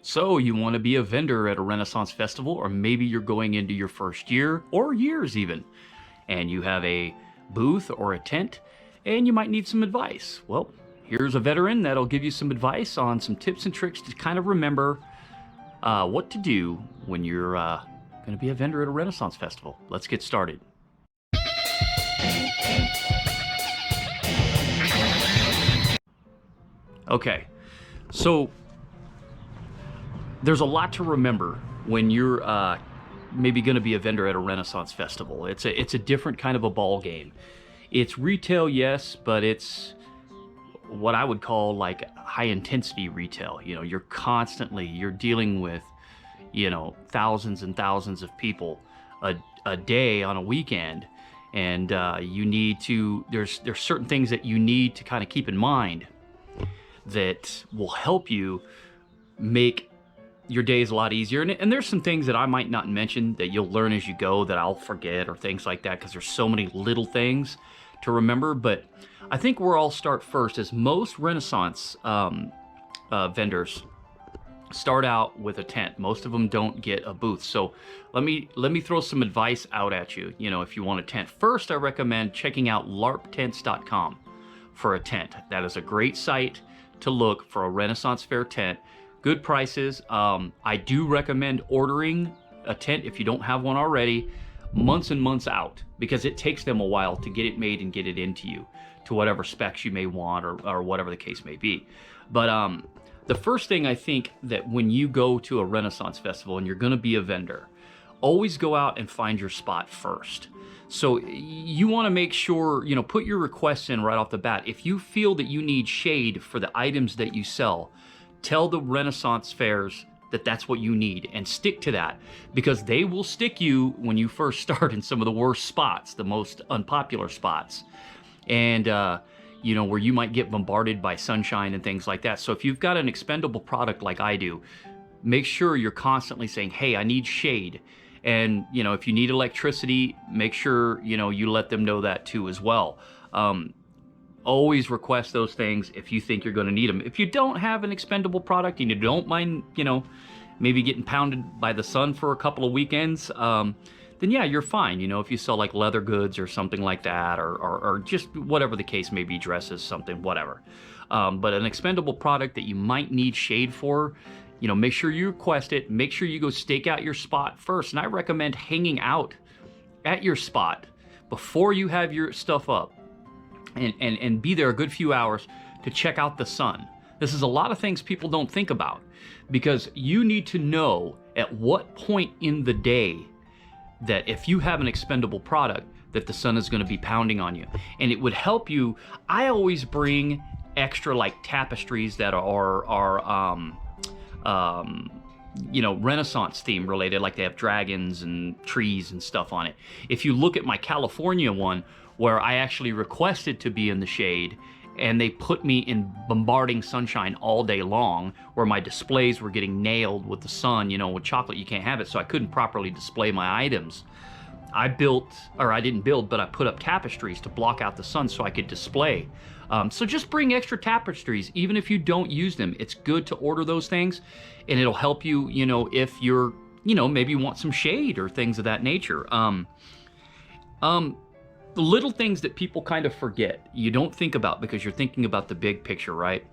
So you want to be a vendor at a Renaissance festival, or maybe you're going into your first year or years even, and you have a booth or a tent and you might need some advice. Well, here's a veteran that'll give you some advice on some tips and tricks to kind of remember what to do when you're going to be a vendor at a Renaissance festival. Let's get started. Okay, so there's a lot to remember when you're maybe going to be a vendor at a Renaissance festival. It's a different kind of a ball game. It's retail, yes, but it's what I would call like high intensity retail. You know, you're dealing with, you know, thousands and thousands of people a day on a weekend, and there's certain things that you need to kind of keep in mind that will help you make your days a lot easier. And there's some things that I might not mention that you'll learn as you go that I'll forget, or things like that, because there's so many little things to remember. But I think where I'll start first is most Renaissance vendors start out with a tent. Most of them don't get a booth. So let me throw some advice out at you. You know, if you want a tent, first I recommend checking out larptents.com for a tent. That is a great site to look for a Renaissance fair tent. Good prices. I do recommend ordering a tent if you don't have one already, months and months out, because it takes them a while to get it made and get it into you to whatever specs you may want, or whatever the case may be. But the first thing, I think that when you go to a Renaissance festival and you're going to be a vendor, always go out and find your spot first. So you want to make sure, you know, put your requests in right off the bat. If you feel that you need shade for the items that you sell, tell the Renaissance fairs that that's what you need, and stick to that, because they will stick you when you first start in some of the worst spots, the most unpopular spots, and you know, where you might get bombarded by sunshine and things like that. So if you've got an expendable product like I do, make sure you're constantly saying, hey, I need shade. And you know, if you need electricity, make sure, you know, you let them know that too as well. Always request those things if you think you're going to need them. If you don't have an expendable product and you don't mind, you know, maybe getting pounded by the sun for a couple of weekends, then yeah, you're fine. You know, if you sell like leather goods or something like that, or just whatever the case may be, dresses, something, whatever. But an expendable product that you might need shade for, you know, make sure you request it. Make sure you go stake out your spot first. And I recommend hanging out at your spot before you have your stuff up. And be there a good few hours to check out the sun. This is a lot of things people don't think about, because you need to know at what point in the day that if you have an expendable product, that the sun is going to be pounding on you. And it would help you. I always bring extra like tapestries that are you know, Renaissance theme related, like they have dragons and trees and stuff on it. If you look at my California one, where I actually requested to be in the shade, and they put me in bombarding sunshine all day long, where my displays were getting nailed with the sun. You know, with chocolate you can't have it, so I couldn't properly display my items. I didn't build, but I put up tapestries to block out the sun so I could display. So just bring extra tapestries, even if you don't use them. It's good to order those things, and it'll help you, you know, if you're, you know, maybe want some shade or things of that nature. The little things that people kind of forget, you don't think about because you're thinking about the big picture, right?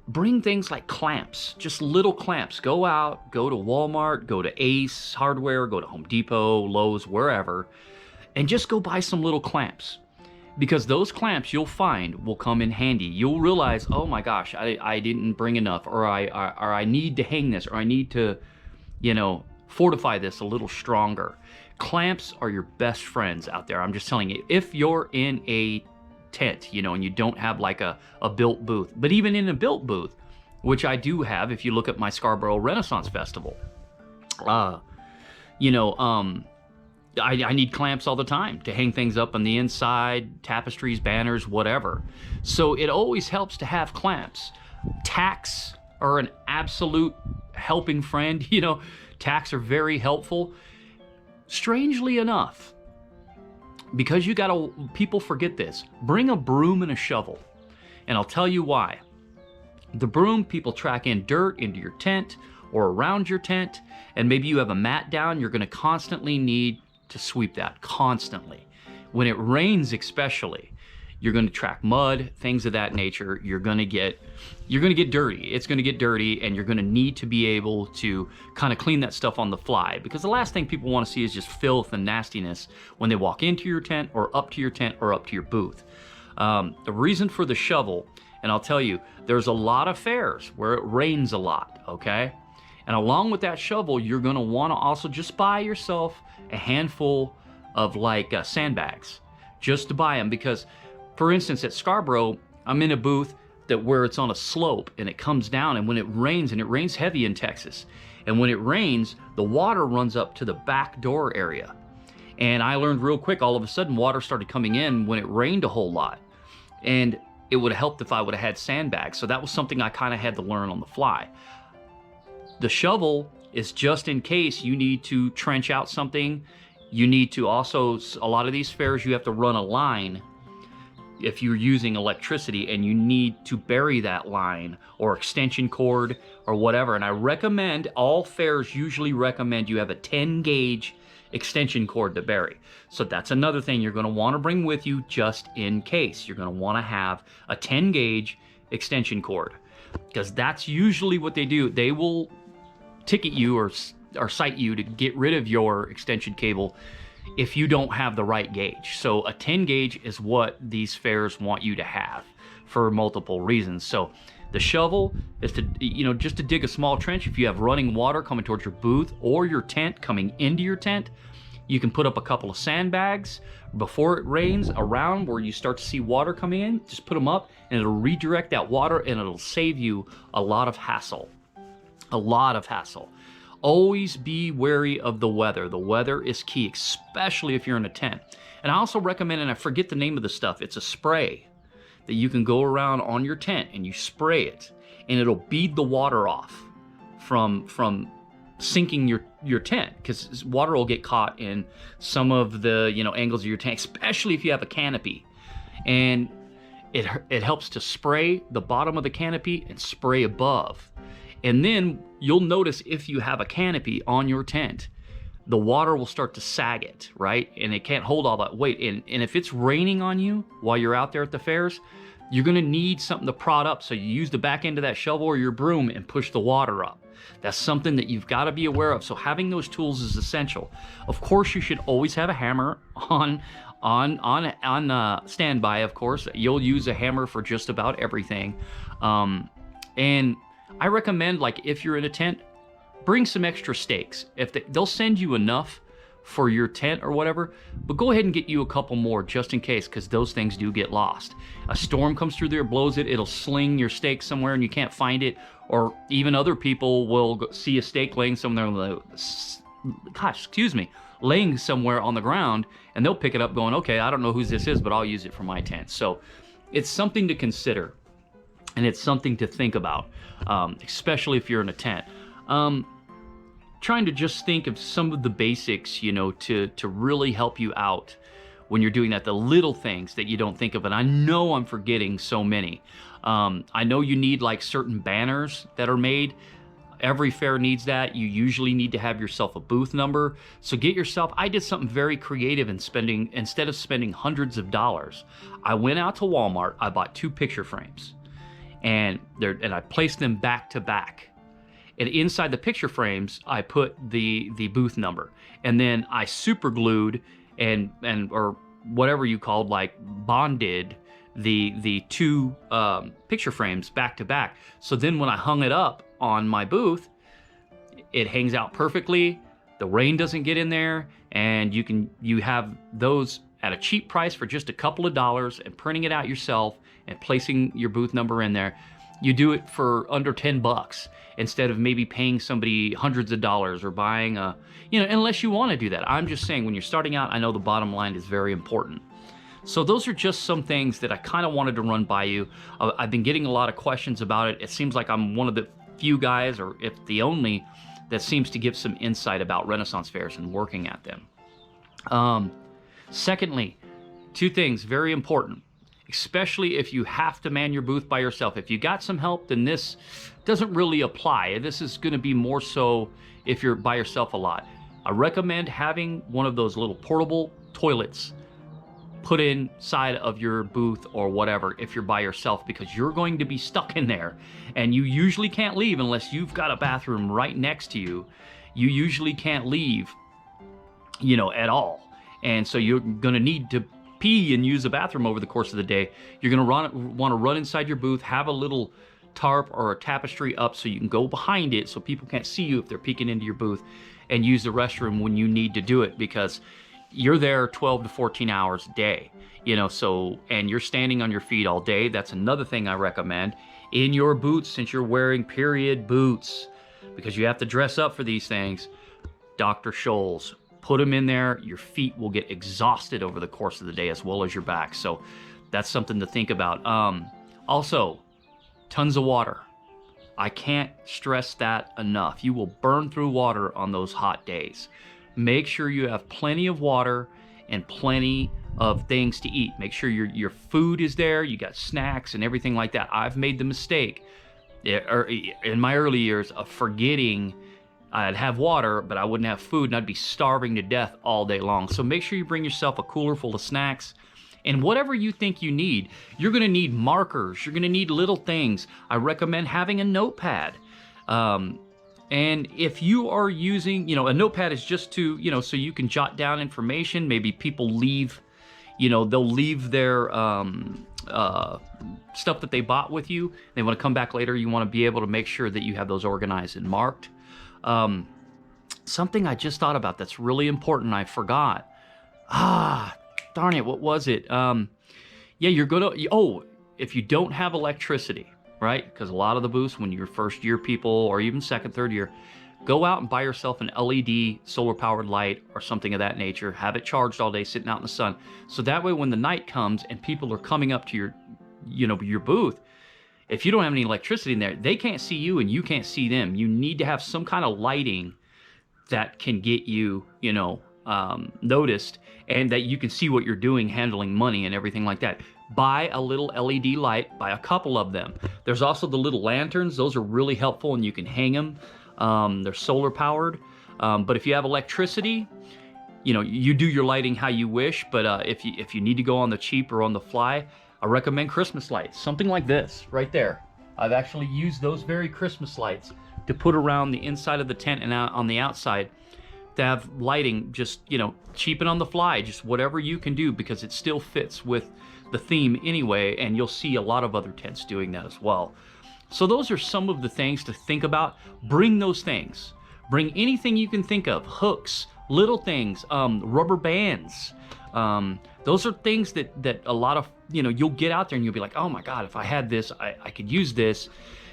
Bring things like clamps, just little clamps. Go out, go to Walmart, go to Ace Hardware, go to Home Depot, Lowe's, wherever, and just go buy some little clamps. Because those clamps, you'll find, will come in handy. You'll realize, oh my gosh, I didn't bring enough, or I need to hang this, or I need to, you know, fortify this a little stronger. Clamps are your best friends out there. I'm just telling you, if you're in a tent, you know, and you don't have like a built booth, but even in a built booth, which I do have, if you look at my Scarborough Renaissance Festival, you know, I need clamps all the time to hang things up on the inside, tapestries, banners, whatever. So it always helps to have clamps. Tacks are an absolute helping friend. You know, tacks are very helpful. Strangely enough, because people forget this, bring a broom and a shovel. And I'll tell you why. The broom, people track in dirt into your tent or around your tent, and maybe you have a mat down. You're going to constantly need to sweep that, constantly. When it rains especially, you're going to track mud, things of that nature. You're going to get dirty. It's going to get dirty, and you're going to need to be able to kind of clean that stuff on the fly, because the last thing people want to see is just filth and nastiness when they walk into your tent or up to your tent or up to your booth. The reason for the shovel, and I'll tell you, there's a lot of fairs where it rains a lot, okay? And along with that shovel, you're going to want to also just buy yourself a handful of like sandbags, just to buy them, because for instance, at Scarborough, I'm in a booth where it's on a slope and it comes down, and when it rains, and it rains heavy in Texas, and when it rains, the water runs up to the back door area. And I learned real quick, all of a sudden water started coming in when it rained a whole lot. And it would have helped if I would have had sandbags. So that was something I kind of had to learn on the fly. The shovel is just in case you need to trench out something. You need to also, a lot of these fairs, you have to run a line if you're using electricity, and you need to bury that line or extension cord or whatever. And I recommend, all fairs usually recommend you have a 10 gauge extension cord to bury. So that's another thing you're going to want to bring with you just in case. You're going to want to have a 10 gauge extension cord, because that's usually what they do. They will ticket you or cite you to get rid of your extension cable if you don't have the right gauge. So a 10 gauge is what these fairs want you to have for multiple reasons. So the shovel is to, just to dig a small trench. If you have running water coming towards your booth or your tent coming into your tent, you can put up a couple of sandbags before it rains around where you start to see water coming in. Just put them up, and it'll redirect that water, and it'll save you a lot of hassle. A lot of hassle. Always be wary of the weather. The weather is key, especially if you're in a tent. And I also recommend, and I forget the name of the stuff, it's a spray that you can go around on your tent and you spray it, and it'll bead the water off from sinking your tent, because water will get caught in some of the angles of your tank, especially if you have a canopy. And it helps to spray the bottom of the canopy and spray above. And then you'll notice, if you have a canopy on your tent, the water will start to sag it, right? And it can't hold all that weight. And if it's raining on you while you're out there at the fairs, you're going to need something to prod up. So you use the back end of that shovel or your broom and push the water up. That's something that you've got to be aware of. So having those tools is essential. Of course, you should always have a hammer on standby. Of course, you'll use a hammer for just about everything. And I recommend, like, if you're in a tent, bring some extra stakes. They'll send you enough for your tent or whatever, but go ahead and get you a couple more just in case, because those things do get lost. A storm comes through there, blows it, it'll sling your stake somewhere and you can't find it, or even other people will see a stake laying somewhere laying somewhere on the ground, and they'll pick it up going, okay, I don't know whose this is, but I'll use it for my tent. So it's something to consider, and it's something to think about, especially if you're in a tent. Trying to just think of some of the basics, to really help you out when you're doing that, the little things that you don't think of. And I know I'm forgetting so many. I know you need like certain banners that are made. Every fair needs that. You usually need to have yourself a booth number. So get yourself, I did something very creative instead of spending hundreds of dollars, I went out to Walmart, I bought 2 picture frames, and I placed them back to back. And inside the picture frames, I put the booth number, and then I super glued or whatever you called, like bonded the 2 picture frames back to back. So then when I hung it up on my booth, it hangs out perfectly. The rain doesn't get in there, and you have those at a cheap price for just a couple of dollars, and printing it out yourself and placing your booth number in there. You do it for under $10 instead of maybe paying somebody hundreds of dollars or buying unless you want to do that. I'm just saying, when you're starting out, I know the bottom line is very important. So those are just some things that I kind of wanted to run by you. I've been getting a lot of questions about it. It seems like I'm one of the few guys, or if the only, that seems to give some insight about Renaissance fairs and working at them. Secondly, 2 things very important. especially if you have to man your booth by yourself. If you got some help, then this doesn't really apply. This is going to be more so if you're by yourself a lot. I recommend having one of those little portable toilets put inside of your booth or whatever if you're by yourself, because you're going to be stuck in there and you usually can't leave unless you've got a bathroom right next to you. You usually can't leave, you know, at all. And so you're going to need to pee and use the bathroom over the course of the day. You're going to want to run inside your booth, have a little tarp or a tapestry up so you can go behind it so people can't see you if they're peeking into your booth, and use the restroom when you need to do it, because you're there 12 to 14 hours a day, you know, so, and you're standing on your feet all day. That's another thing I recommend in your boots, since you're wearing period boots, because you have to dress up for these things. Dr. Scholl's, put them in there. Your feet will get exhausted over the course of the day as well as your back. So that's something to think about. Also, tons of water. I can't stress that enough. You will burn through water on those hot days. Make sure you have plenty of water and plenty of things to eat. Make sure your food is there. You got snacks and everything like that. I've made the mistake in my early years of forgetting I'd have water, but I wouldn't have food, and I'd be starving to death all day long. So make sure you bring yourself a cooler full of snacks. And whatever you think you need, you're going to need markers. You're going to need little things. I recommend having a notepad. And if you are using, you know, a notepad is just to, you know, so you can jot down information. Maybe people leave, you know, they'll leave their stuff that they bought with you. They want to come back later. You want to be able to make sure that you have those organized and marked. Something I just thought about that's really important, I forgot. Darn it, what was it? Yeah, you're going to, if you don't have electricity, right? Because a lot of the booths, when you're first year people or even second, third year, go out and buy yourself an LED solar powered light or something of that nature. Have it charged all day, sitting out in the sun. So that way when the night comes and people are coming up to your, you know, your booth, if you don't have any electricity in there, they can't see you and you can't see them. You need to have some kind of lighting that can get you, you know, noticed, and that you can see what you're doing, handling money and everything like that. Buy a little LED light, buy a couple of them. There's also the little lanterns. Those are really helpful and you can hang them. They're solar powered. But if you have electricity, you know, you do your lighting how you wish. But if you need to go on the cheap or on the fly, I recommend Christmas lights, something like this right there. I've actually used those very Christmas lights to put around the inside of the tent and out on the outside to have lighting, just, you know, cheap and on the fly, just whatever you can do, because it still fits with the theme anyway, and you'll see a lot of other tents doing that as well. So those are some of the things to think about. Bring those things. Bring anything you can think of, hooks, little things, rubber bands. Those are things that a lot of, you know, you'll get out there and you'll be like, oh my God, if I had this, I could use this.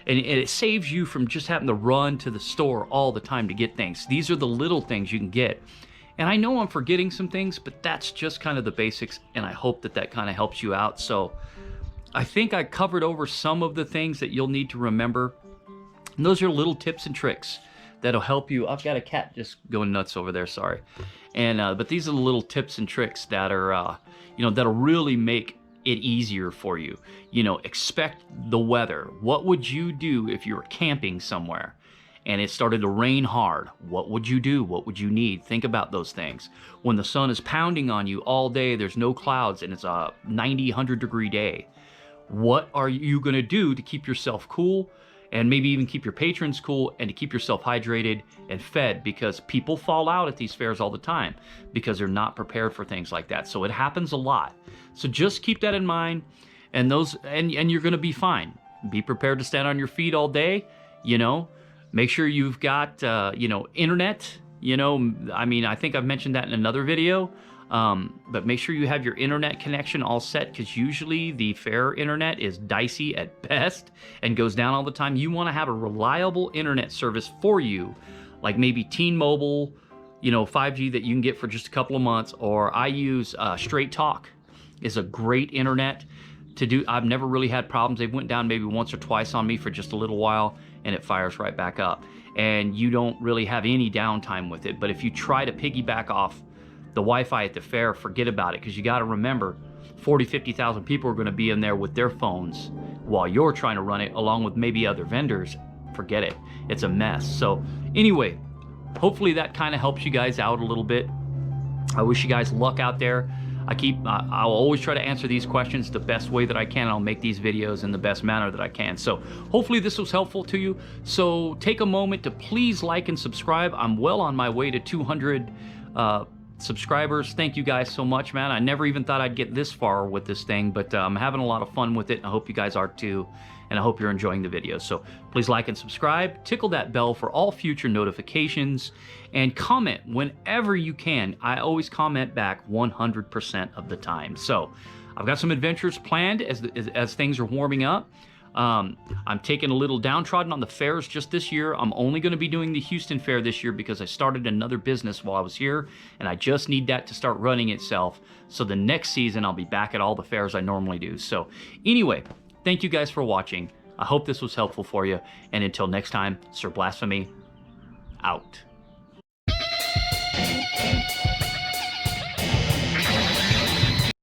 And it saves you from just having to run to the store all the time to get things. These are the little things you can get. And I know I'm forgetting some things, but that's just kind of the basics, and I hope that that kind of helps you out. So I think I covered over some of the things that you'll need to remember. And those are little tips and tricks that'll help you. I've got a cat just going nuts over there, sorry. And but these are the little tips and tricks that are, you know, that'll really make it easier for you. You know, expect the weather. What would you do if you were camping somewhere and it started to rain hard? What would you do? What would you need? Think about those things. When the sun is pounding on you all day, there's no clouds, and it's a 90, 100 degree day. What are you going to do to keep yourself cool, and maybe even keep your patrons cool, and to keep yourself hydrated and fed? Because people fall out at these fairs all the time because they're not prepared for things like that. So it happens a lot. So just keep that in mind, and you're going to be fine. Be prepared to stand on your feet all day. You know, make sure you've got you know, internet. You know, I mean, I think I've mentioned that in another video. But make sure you have your internet connection all set, because usually the fair internet is dicey at best and goes down all the time. You want to have a reliable internet service for you, like maybe T-Mobile, you know, 5G that you can get for just a couple of months, or I use Straight Talk is a great internet to do. I've never really had problems. They went down maybe once or twice on me for just a little while, and it fires right back up. And you don't really have any downtime with it. But if you try to piggyback off the Wi-Fi at the fair, forget about it, because you got to remember, 50,000 people are going to be in there with their phones while you're trying to run it, along with maybe other vendors. Forget it. It's a mess. So anyway, hopefully that kind of helps you guys out a little bit. I wish you guys luck out there. I'll always try to answer these questions the best way that I can. I'll make these videos in the best manner that I can. So hopefully this was helpful to you. So take a moment to please like and subscribe. I'm well on my way to 200 subscribers. Thank you guys so much, man. I never even thought I'd get this far with this thing, but I'm having a lot of fun with it, and I hope you guys are too. And I hope you're enjoying the video. So please like and subscribe, tickle that bell for all future notifications, and comment whenever you can. I always comment back 100% of the time. So I've got some adventures planned as things are warming up. I'm taking a little downtrodden on the fairs just this year. I'm only going to be doing the Houston Fair this year because I started another business while I was here, and I just need that to start running itself. So the next season I'll be back at all the fairs I normally do. So anyway, thank you guys for watching. I hope this was helpful for you. And until next time, Sir Blasphemy, out.